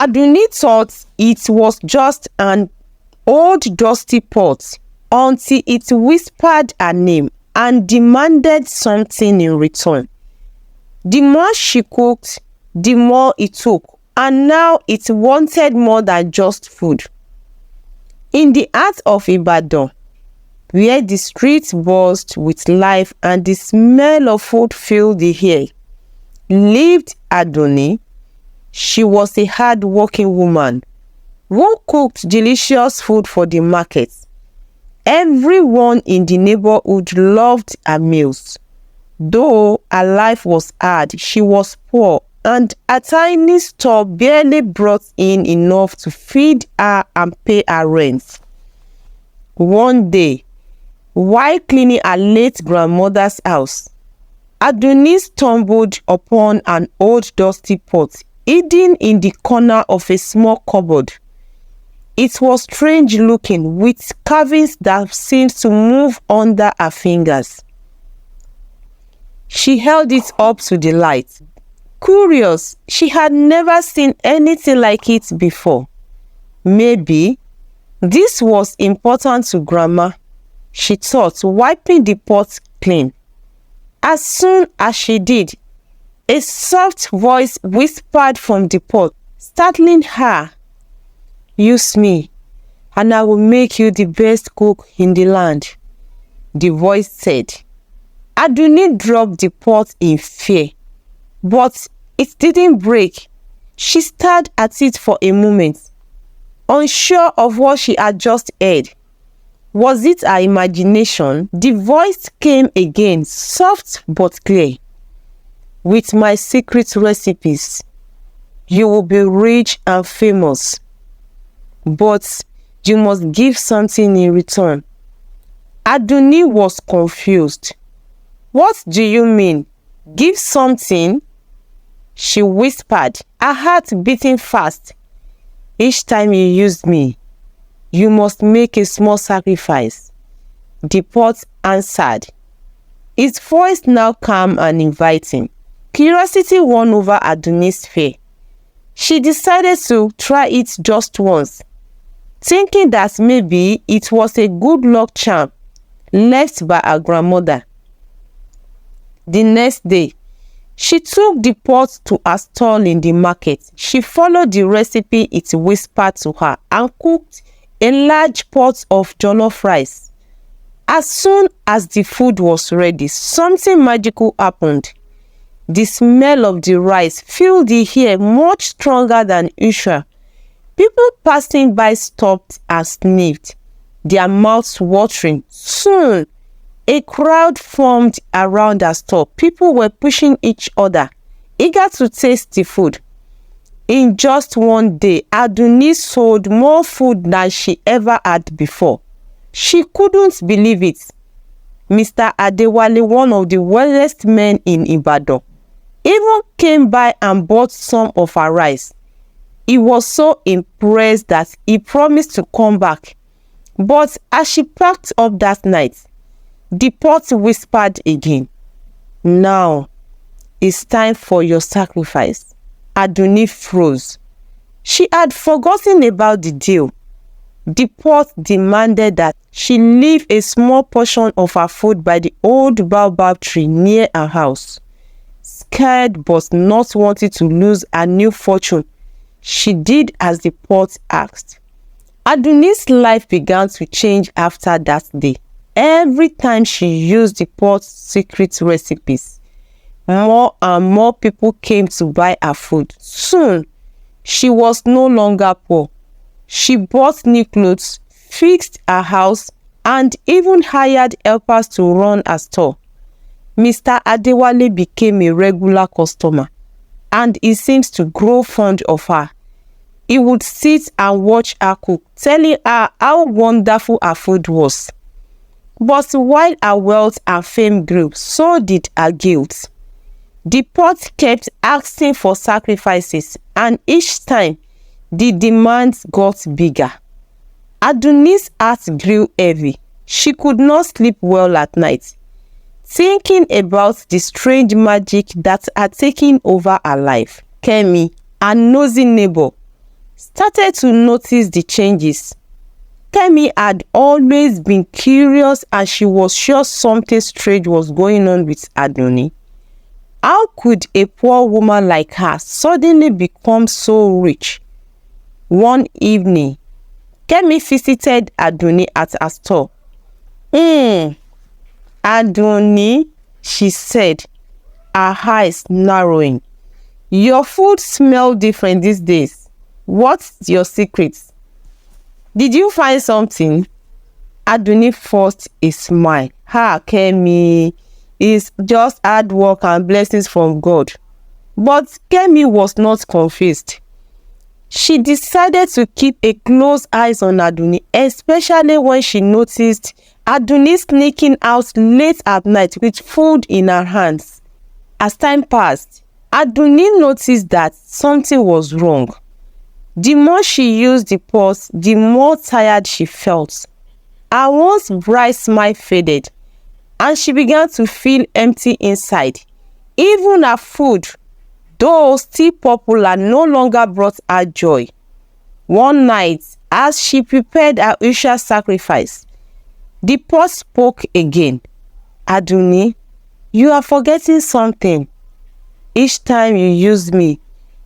Aduni thought it was just an old dusty pot until it whispered her name and demanded something in return. The more she cooked, the more it took, and now it wanted more than just food. In the heart of Ibadan, where the streets buzzed with life and the smell of food filled the air, lived Aduni. She was a hard-working woman who cooked delicious food for the market. Everyone in the neighborhood loved her meals. Though her life was hard, she was poor, and a tiny store barely brought in enough to feed her and pay her rent. One day, while cleaning her late grandmother's house, Aduni stumbled upon an old dusty pot hidden in the corner of a small cupboard. It was strange looking, with carvings that seemed to move under her fingers. She held it up to the light. Curious, she had never seen anything like it before. Maybe this was important to Grandma, she thought, wiping the pot clean. As soon as she did, a soft voice whispered from the pot, startling her. "Use me, and I will make you the best cook in the land," the voice said. Aduni dropped the pot in fear, but it didn't break. She stared at it for a moment, unsure of what she had just heard. Was it her imagination? The voice came again, soft but clear. "With my secret recipes, you will be rich and famous. But you must give something in return." Aduni was confused. "What do you mean? Give something?" she whispered, her heart beating fast. "Each time you use me, you must make a small sacrifice," the pot answered, its voice now calm and inviting. Curiosity won over Aduni's fear. She decided to try it just once, thinking that maybe it was a good luck charm left by her grandmother. The next day, she took the pot to her stall in the market. She followed the recipe it whispered to her and cooked a large pot of jollof rice. As soon as the food was ready, something magical happened. The smell of the rice filled the air much stronger than usual. People passing by stopped and sniffed, their mouths watering. Soon, a crowd formed around the store. People were pushing each other, eager to taste the food. In just one day, Aduni sold more food than she ever had before. She couldn't believe it. Mr. Adewale, one of the wealthiest men in Ibadan, even came by and bought some of her rice. He was so impressed that he promised to come back. But as she packed up that night, the pot whispered again, "Now it's time for your sacrifice." Aduni froze. She had forgotten about the deal. The pot demanded that she leave a small portion of her food by the old baobab tree near her house. Scared but not wanting to lose her new fortune, she did as the pot asked. Aduni's life began to change after that day. Every time she used the pot's secret recipes, more and more people came to buy her food. Soon, she was no longer poor. She bought new clothes, fixed her house, and even hired helpers to run her store. Mr. Adewale became a regular customer, and he seems to grow fond of her. He would sit and watch her cook, telling her how wonderful her food was. But while her wealth and fame grew, so did her guilt. The pot kept asking for sacrifices, and each time the demands got bigger. Aduni's heart grew heavy. She could not sleep well at night, thinking about the strange magic that had taken over her life. Kemi, her nosy neighbor, started to notice the changes. Kemi had always been curious and she was sure something strange was going on with Aduni. How could a poor woman like her suddenly become so rich? One evening, Kemi visited Aduni at her store. Aduni, she said, her eyes narrowing. Your food smells different these days. What's your secret? Did you find something? Aduni forced a smile. Kemi, it's just hard work and blessings from God. But Kemi was not confused. She decided to keep a close eye on Aduni, especially when she noticed Aduni sneaking out late at night with food in her hands. As time passed, Aduni noticed that something was wrong. The more she used the pot, the more tired she felt. Her once bright smile faded, and she began to feel empty inside. Even her food, though still popular, no longer brought her joy. One night, as she prepared her usual sacrifice, the pot spoke again. Aduni, you are forgetting something. Each time you use me,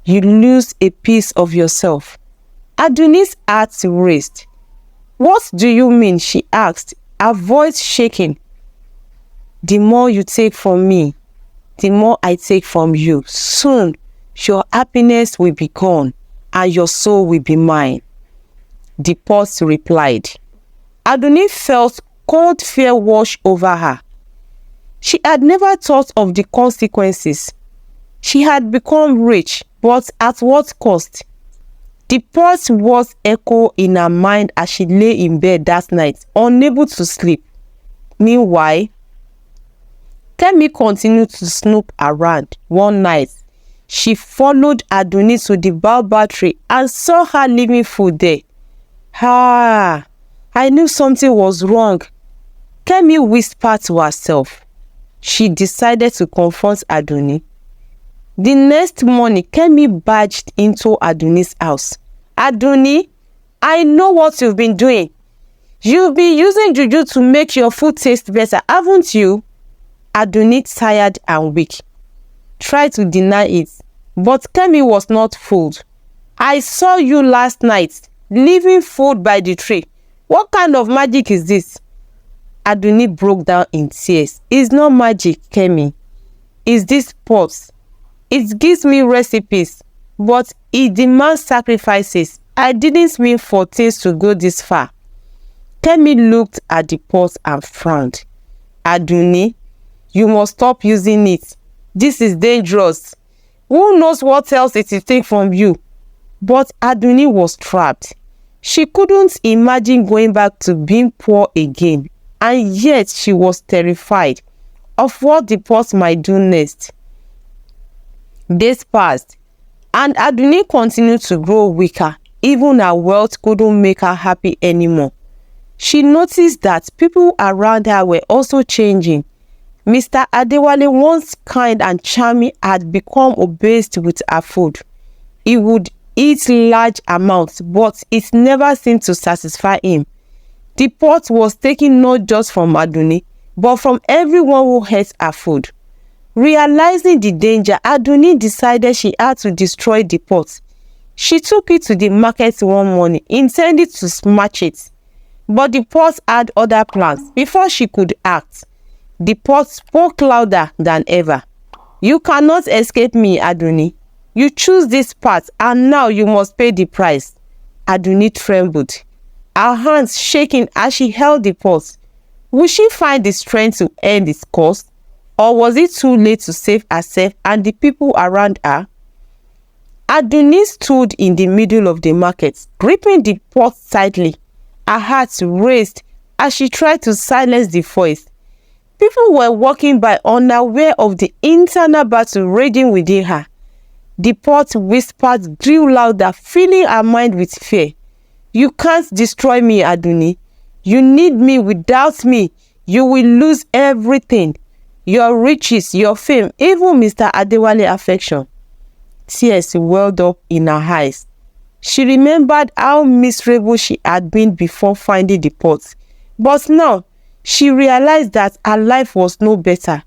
you lose a piece of yourself. Aduni's heart raced. What do you mean? She asked, her voice shaking. The more you take from me, the more I take from you. Soon, your happiness will be gone and your soul will be mine. The pot replied. Aduni felt cold fear wash over her. She had never thought of the consequences. She had become rich, but at what cost? The pot's words echoed in her mind as she lay in bed that night, unable to sleep. Meanwhile, Kemi continued to snoop around. One night, she followed Aduni to the baobab tree and saw her leaving food there. I knew something was wrong, Kemi whispered to herself. She decided to confront Aduni. The next morning, Kemi barged into Aduni's house. Aduni, I know what you've been doing. You've been using juju to make your food taste better, haven't you? Aduni, tired and weak, tried to deny it, but Kemi was not fooled. I saw you last night, leaving food by the tree. What kind of magic is this? Aduni broke down in tears. It's not magic, Kemi. It's this pot. It gives me recipes, but it demands sacrifices. I didn't mean for things to go this far. Kemi looked at the pot and frowned. Aduni, you must stop using it. This is dangerous. Who knows what else it will take from you? But Aduni was trapped. She couldn't imagine going back to being poor again, and yet she was terrified of what the pot might do next. Days passed, and Aduni continued to grow weaker. Even her wealth couldn't make her happy anymore. She noticed that people around her were also changing. Mr. Adewale, once kind and charming, had become obsessed with her food. He would eat large amounts, but it never seemed to satisfy him. The pot was taken not just from Aduni, but from everyone who ate her food. Realizing the danger, Aduni decided she had to destroy the pot. She took it to the market one morning, intending to smash it. But the pot had other plans. Before she could act, the pot spoke louder than ever. You cannot escape me, Aduni. You choose this path, and now you must pay the price. Aduni trembled, her hands shaking as she held the pot. Would she find the strength to end its course? Or was it too late to save herself and the people around her? Aduni stood in the middle of the market, gripping the pot tightly. Her heart raced as she tried to silence the voice. People were walking by unaware of the internal battle raging within her. The pot whispered grew louder, filling her mind with fear. You can't destroy me, Aduni. You need me. Without me, you will lose everything. Your riches, your fame, even Mr. Adewale's affection. Tears welled up in her eyes. She remembered how miserable she had been before finding the pot. But now, she realized that her life was no better.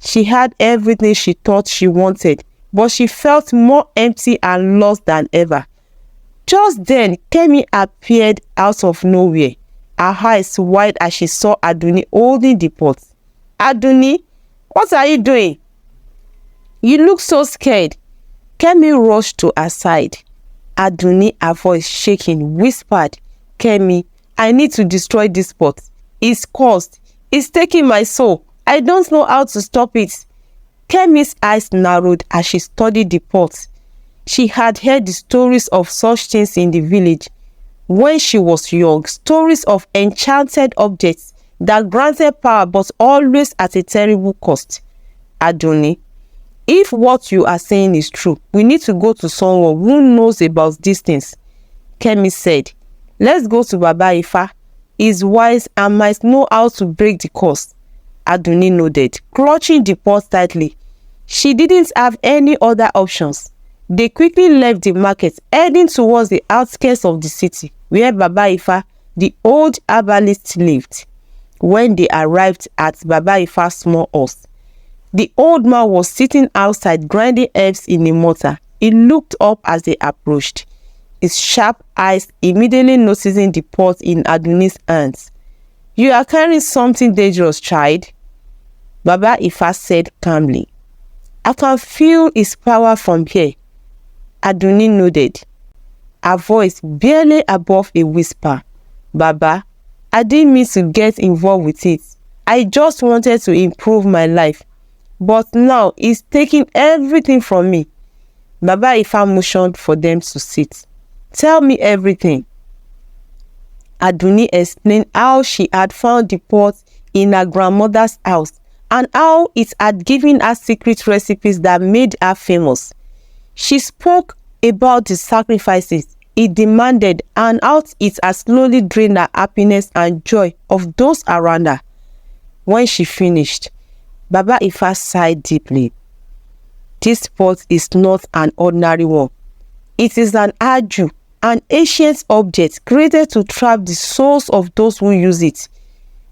She had everything she thought she wanted, but she felt more empty and lost than ever. Just then, Kemi appeared out of nowhere, her eyes wide as she saw Aduni holding the pot. "Aduni, what are you doing? You look so scared." Kemi rushed to her side. Aduni, her voice shaking, whispered, "Kemi, I need to destroy this pot. It's cursed. It's taking my soul. I don't know how to stop it." Kemi's eyes narrowed as she studied the pot. She had heard the stories of such things in the village when she was young, stories of enchanted objects that granted power but always at a terrible cost. "Aduni, if what you are saying is true, we need to go to someone who knows about these things," Kemi said. "Let's go to Baba Ifa. He's wise and might know how to break the curse." Aduni nodded, clutching the pot tightly. She didn't have any other options. They quickly left the market, heading towards the outskirts of the city, where Baba Ifa, the old herbalist, lived. When they arrived at Baba Ifa's small house, the old man was sitting outside grinding herbs in a mortar. He looked up as they approached, his sharp eyes immediately noticing the pot in Aduni's hands. "You are carrying something dangerous, child," Baba Ifa said calmly. "I can feel his power from here." Aduni nodded, her voice barely above a whisper. "Baba, I didn't mean to get involved with it. I just wanted to improve my life. But now he's taking everything from me." Baba Ifa motioned for them to sit. "Tell me everything." Aduni explained how she had found the pot in her grandmother's house and how it had given her secret recipes that made her famous. She spoke about the sacrifices it demanded and how it had slowly drained her happiness and joy of those around her. When she finished, Baba Ifa sighed deeply. "This pot is not an ordinary one. It is an aju, an ancient object created to trap the souls of those who use it.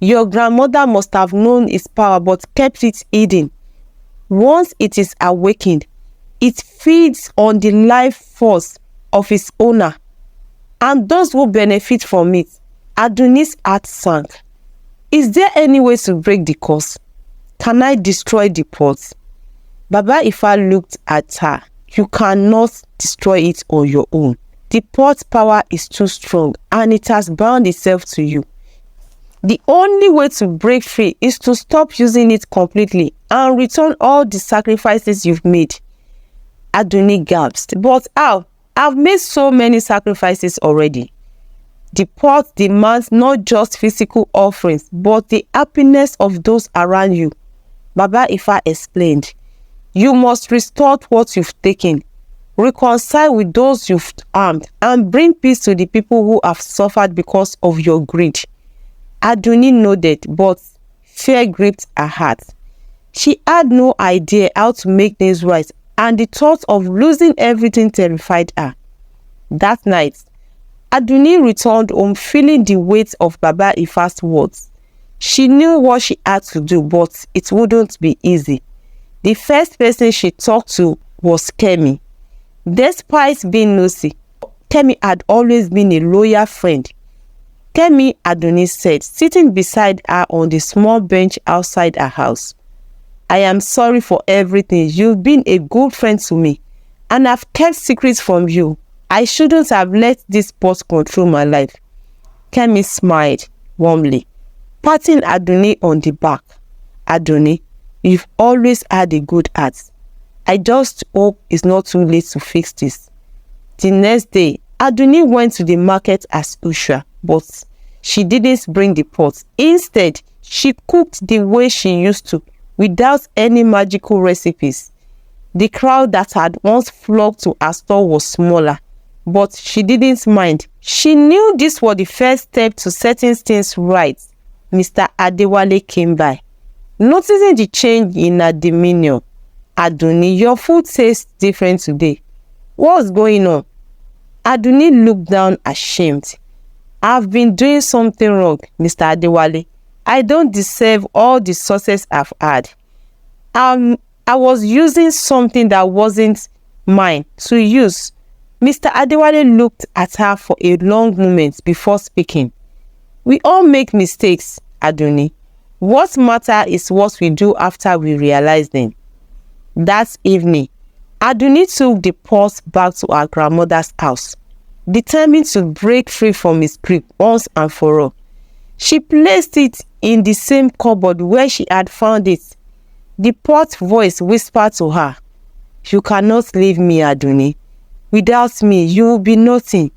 Your grandmother must have known its power but kept it hidden. Once it is awakened, it feeds on the life force of its owner and those who benefit from it." Aduni's heart sank. "Is there any way to break the curse? Can I destroy the pot?" Baba Ifa looked at her. "You cannot destroy it on your own. The pot's power is too strong and it has bound itself to you. The only way to break free is to stop using it completely and return all the sacrifices you've made." Aduni gasped. "But how? I've made so many sacrifices already." "The pot demands not just physical offerings, but the happiness of those around you," Baba Ifa explained. "You must restore what you've taken, reconcile with those you've harmed, and bring peace to the people who have suffered because of your greed." Aduni nodded, but fear gripped her heart. She had no idea how to make things right, and the thought of losing everything terrified her. That night, Aduni returned home feeling the weight of Baba Ifa's words. She knew what she had to do, but it wouldn't be easy. The first person she talked to was Kemi. Despite being nosy, Kemi had always been a loyal friend. "Kemi," Aduni said, sitting beside her on the small bench outside her house, "I am sorry for everything. You've been a good friend to me, and I've kept secrets from you. I shouldn't have let this pot control my life." Kemi smiled warmly, patting Aduni on the back. "Aduni, you've always had a good heart. I just hope it's not too late to fix this." The next day, Aduni went to the market as usual, but she didn't bring the pot. Instead, she cooked the way she used to, without any magical recipes. The crowd that had once flocked to her store was smaller, but she didn't mind. She knew this was the first step to setting things right. Mr. Adewale came by. Noticing the change in her demeanor, "Aduni, your food tastes different today. What's going on?" Aduni looked down ashamed. I've been doing something wrong, Mr. Adewale. I don't deserve all the success I've had. I was using something that wasn't mine to use. Mr. Adewale looked at her for a long moment before speaking. We all make mistakes, Aduni. What matters is what we do after we realize them. That evening, Aduni took the pot back to her grandmother's house, determined to break free from his grip once and for all. She placed it in the same cupboard where she had found it. The pot voice whispered to her, "You cannot leave me, Aduni. Without me, you will be nothing.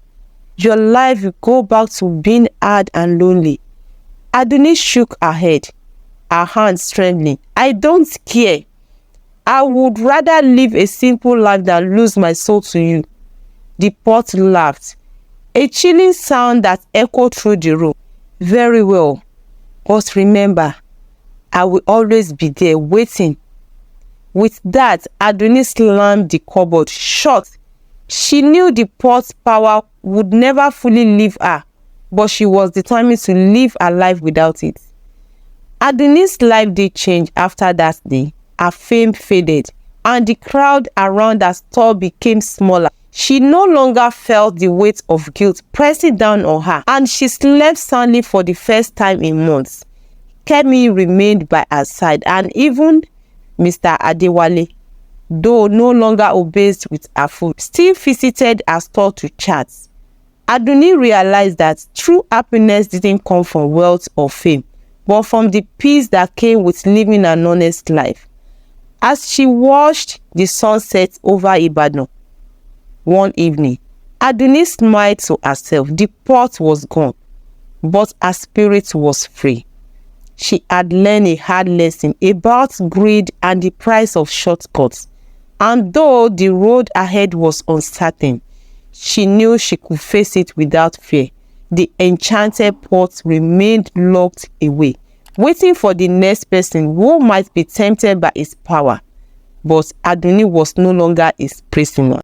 Your life will go back to being hard and lonely." Aduni shook her head, her hands trembling. "I don't care. I would rather live a simple life than lose my soul to you." The pot laughed, a chilling sound that echoed through the room. "Very well, but remember, I will always be there waiting." With that, Aduni slammed the cupboard shut. She knew the pot's power would never fully leave her, but she was determined to live her life without it. Aduni's life did change after that day. Her fame faded, and the crowd around her store became smaller. She no longer felt the weight of guilt pressing down on her, and she slept soundly for the first time in months. Kemi remained by her side, and even Mr. Adewale, though no longer obsessed with her food, still visited her store to chat. Aduni realized that true happiness didn't come from wealth or fame, but from the peace that came with living an honest life. As she watched the sunset over Ibadan one evening, Aduni smiled to herself. The pot was gone, but her spirit was free. She had learned a hard lesson about greed and the price of shortcuts. And though the road ahead was uncertain, she knew she could face it without fear. The enchanted pot remained locked away, waiting for the next person who might be tempted by its power. But Aduni was no longer his prisoner.